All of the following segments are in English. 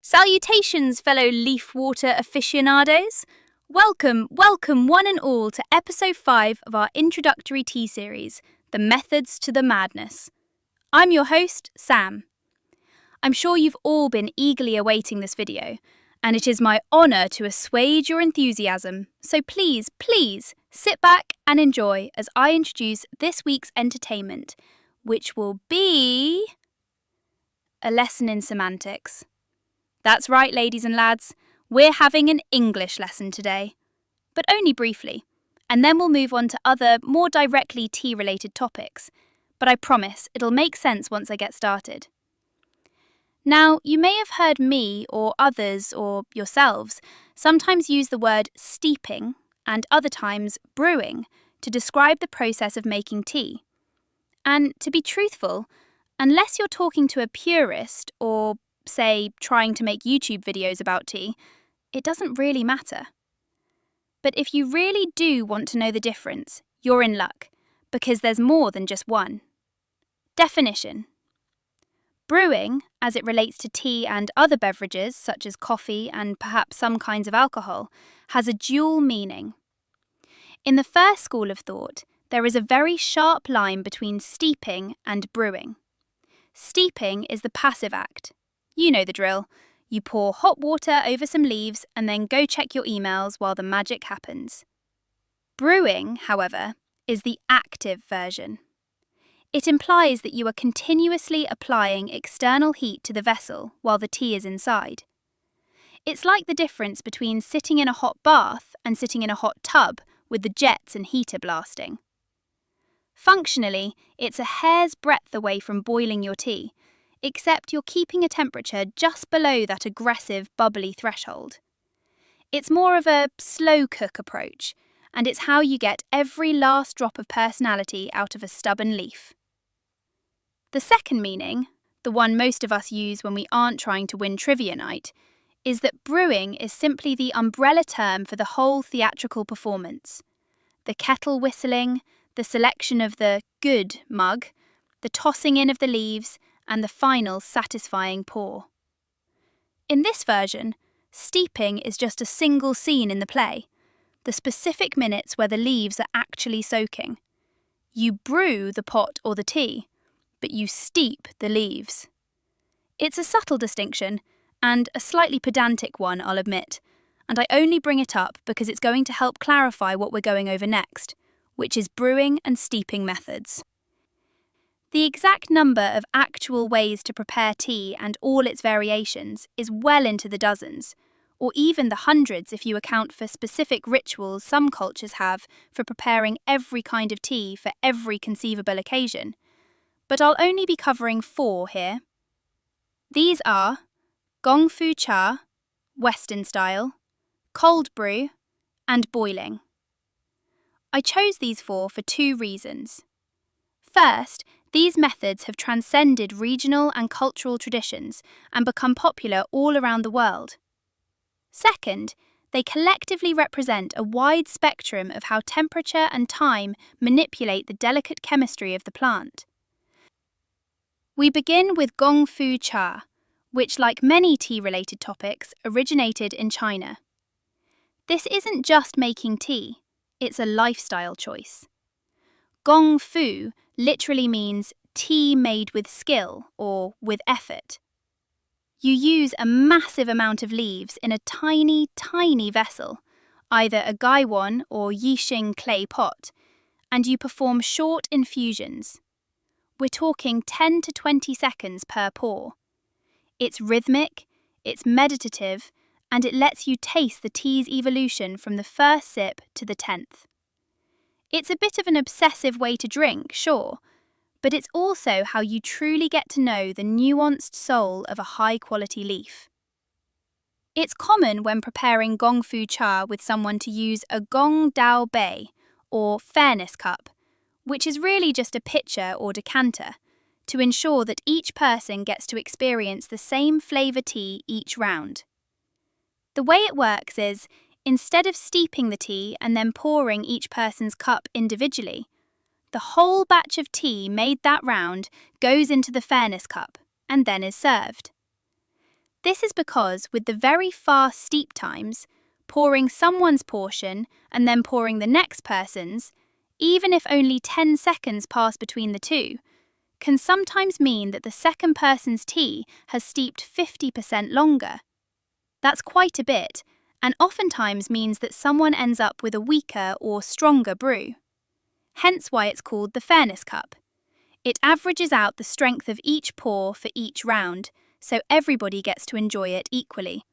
Salutations, fellow leaf water aficionados! Welcome one and all to episode 5 of our introductory tea series, The Methods to the Madness. I'm your host, Sam. I'm sure you've all been eagerly awaiting this video, and it is my honour to assuage your enthusiasm, so please sit back and enjoy as I introduce this week's entertainment, which will be a lesson in semantics. That's right, ladies and lads, we're having an English lesson today, but only briefly, and then we'll move on to other, more directly tea-related topics, but I promise it'll make sense once I get started. Now, you may have heard me or others or yourselves sometimes use the word steeping and other times brewing to describe the process of making tea. And to be truthful, unless you're talking to a purist or say, trying to make YouTube videos about tea, it doesn't really matter. But if you really do want to know the difference, you're in luck, because there's more than just one. Definition. Brewing, as it relates to tea and other beverages, such as coffee and perhaps some kinds of alcohol, has a dual meaning. In the first school of thought, there is a very sharp line between steeping and brewing. Steeping is the passive act. You know the drill. You pour hot water over some leaves and then go check your emails while the magic happens. Brewing, however, is the active version. It implies that you are continuously applying external heat to the vessel while the tea is inside. It's like the difference between sitting in a hot bath and sitting in a hot tub with the jets and heater blasting. Functionally, it's a hair's breadth away from boiling your tea, except you're keeping a temperature just below that aggressive, bubbly threshold. It's more of a slow cook approach, and it's how you get every last drop of personality out of a stubborn leaf. The second meaning, the one most of us use when we aren't trying to win trivia night, is that brewing is simply the umbrella term for the whole theatrical performance. The kettle whistling, the selection of the good mug, the tossing in of the leaves, and the final satisfying pour. In this version, steeping is just a single scene in the play, the specific minutes where the leaves are actually soaking. You brew the pot or the tea, but you steep the leaves. It's a subtle distinction, and a slightly pedantic one, I'll admit, and I only bring it up because it's going to help clarify what we're going over next, which is brewing and steeping methods. The exact number of actual ways to prepare tea and all its variations is well into the dozens, or even the hundreds if you account for specific rituals some cultures have for preparing every kind of tea for every conceivable occasion. But I'll only be covering 4 here. These are gong fu cha, Western style, cold brew, and boiling. I chose these 4 for 2 reasons. First, these methods have transcended regional and cultural traditions and become popular all around the world. Second, they collectively represent a wide spectrum of how temperature and time manipulate the delicate chemistry of the plant. We begin with gong fu cha, which, like many tea-related topics, originated in China. This isn't just making tea, it's a lifestyle choice. Gong fu literally means tea made with skill or with effort. You use a massive amount of leaves in a tiny, tiny vessel, either a gaiwan or yixing clay pot, and you perform short infusions. We're talking 10 to 20 seconds per pour. It's rhythmic, it's meditative, and it lets you taste the tea's evolution from the first sip to the 10th. It's a bit of an obsessive way to drink, sure, but it's also how you truly get to know the nuanced soul of a high-quality leaf. It's common when preparing gong fu cha with someone to use a gong dao bei, or fairness cup, which is really just a pitcher or decanter, to ensure that each person gets to experience the same flavour tea each round. The way it works is, instead of steeping the tea and then pouring each person's cup individually, the whole batch of tea made that round goes into the fairness cup and then is served. This is because with the very fast steep times, pouring someone's portion and then pouring the next person's, even if only 10 seconds pass between the two, can sometimes mean that the second person's tea has steeped 50% longer. That's quite a bit, and oftentimes means that someone ends up with a weaker or stronger brew. Hence why it's called the fairness cup. It averages out the strength of each pour for each round, so everybody gets to enjoy it equally.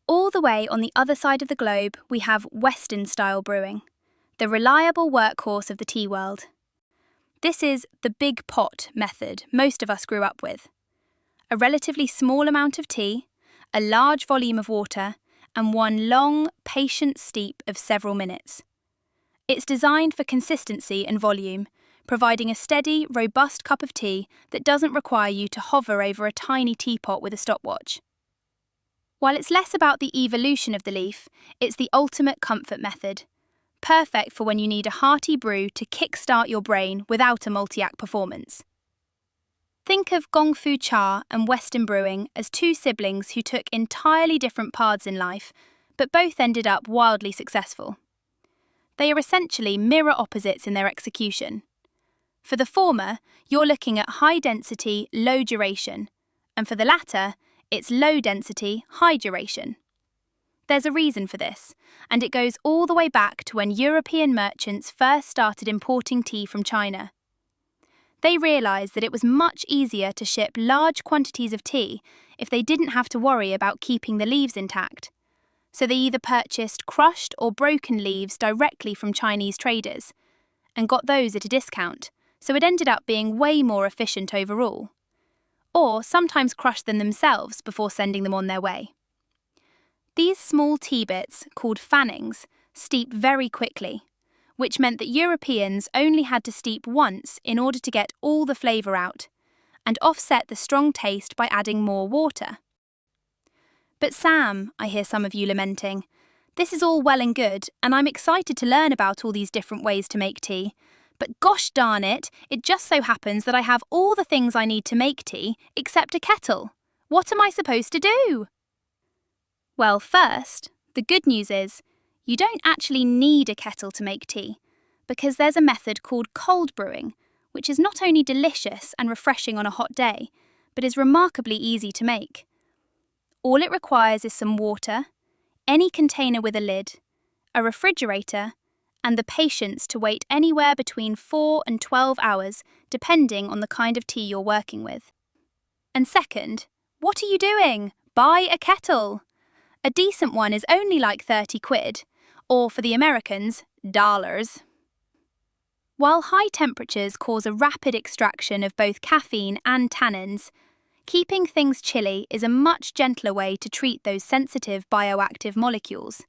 All the way on the other side of the globe, we have Western-style brewing, the reliable workhorse of the tea world. This is the big pot method most of us grew up with. A relatively small amount of tea, a large volume of water, and one long, patient steep of several minutes. It's designed for consistency and volume, providing a steady, robust cup of tea that doesn't require you to hover over a tiny teapot with a stopwatch. While it's less about the evolution of the leaf, it's the ultimate comfort method, perfect for when you need a hearty brew to kickstart your brain without a multi-act performance. Think of Gong Fu Cha and Western brewing as two siblings who took entirely different paths in life, but both ended up wildly successful. They are essentially mirror opposites in their execution. For the former, you're looking at high density, low duration, and for the latter, it's low density, high duration. There's a reason for this, and it goes all the way back to when European merchants first started importing tea from China. They realised that it was much easier to ship large quantities of tea if they didn't have to worry about keeping the leaves intact. So they either purchased crushed or broken leaves directly from Chinese traders, and got those at a discount, so it ended up being way more efficient overall. Or sometimes crushed them themselves before sending them on their way. These small tea bits, called fannings, steep very quickly, which meant that Europeans only had to steep once in order to get all the flavour out, and offset the strong taste by adding more water. But Sam, I hear some of you lamenting, this is all well and good, and I'm excited to learn about all these different ways to make tea, but gosh darn it, it just so happens that I have all the things I need to make tea except a kettle. What am I supposed to do? Well, first, the good news is, you don't actually need a kettle to make tea, because there's a method called cold brewing, which is not only delicious and refreshing on a hot day, but is remarkably easy to make. All it requires is some water, any container with a lid, a refrigerator, and the patience to wait anywhere between 4 and 12 hours, depending on the kind of tea you're working with. And second, what are you doing? Buy a kettle! A decent one is only like 30 quid, or for the Americans, dollars. While high temperatures cause a rapid extraction of both caffeine and tannins, keeping things chilly is a much gentler way to treat those sensitive bioactive molecules.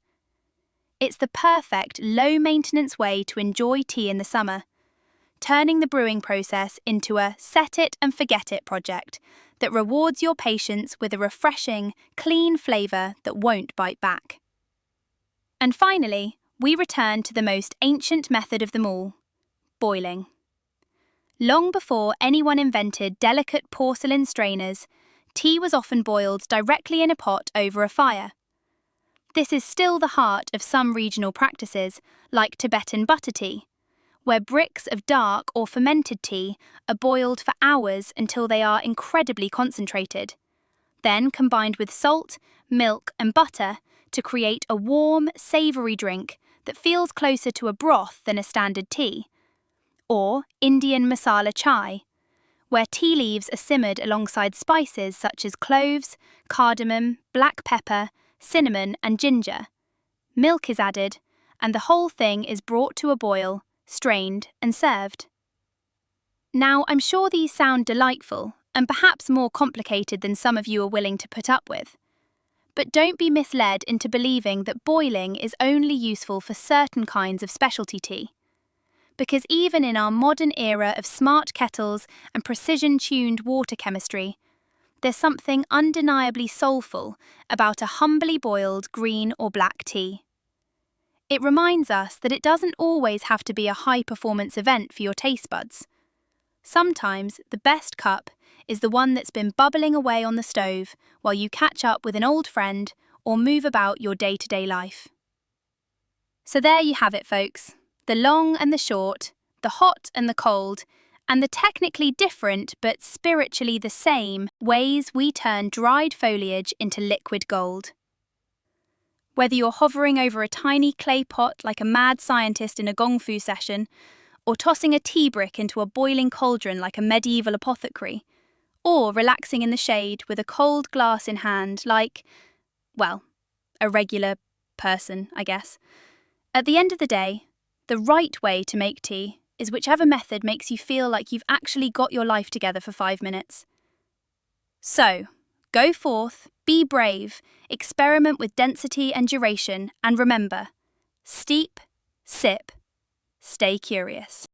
It's the perfect low-maintenance way to enjoy tea in the summer, turning the brewing process into a set-it-and-forget-it project that rewards your patience with a refreshing, clean flavour that won't bite back. And finally, we return to the most ancient method of them all, boiling. Long before anyone invented delicate porcelain strainers, tea was often boiled directly in a pot over a fire. This is still the heart of some regional practices, like Tibetan butter tea, where bricks of dark or fermented tea are boiled for hours until they are incredibly concentrated, then combined with salt, milk, and butter to create a warm, savoury drink that feels closer to a broth than a standard tea. Or Indian masala chai, where tea leaves are simmered alongside spices such as cloves, cardamom, black pepper, cinnamon, and ginger. Milk is added, and the whole thing is brought to a boil, strained, and served. Now, I'm sure these sound delightful, and perhaps more complicated than some of you are willing to put up with. But don't be misled into believing that boiling is only useful for certain kinds of specialty tea. Because even in our modern era of smart kettles and precision-tuned water chemistry, there's something undeniably soulful about a humbly boiled green or black tea. It reminds us that it doesn't always have to be a high-performance event for your taste buds. Sometimes the best cup is the one that's been bubbling away on the stove while you catch up with an old friend or move about your day-to-day life. So there you have it, folks. The long and the short, the hot and the cold, and the technically different but spiritually the same ways we turn dried foliage into liquid gold. Whether you're hovering over a tiny clay pot like a mad scientist in a gong fu session, or tossing a tea brick into a boiling cauldron like a medieval apothecary, or relaxing in the shade with a cold glass in hand like, well, a regular person, I guess. At the end of the day, the right way to make tea is whichever method makes you feel like you've actually got your life together for 5 minutes. So, go forth, be brave, experiment with density and duration, and remember, steep, sip, stay curious.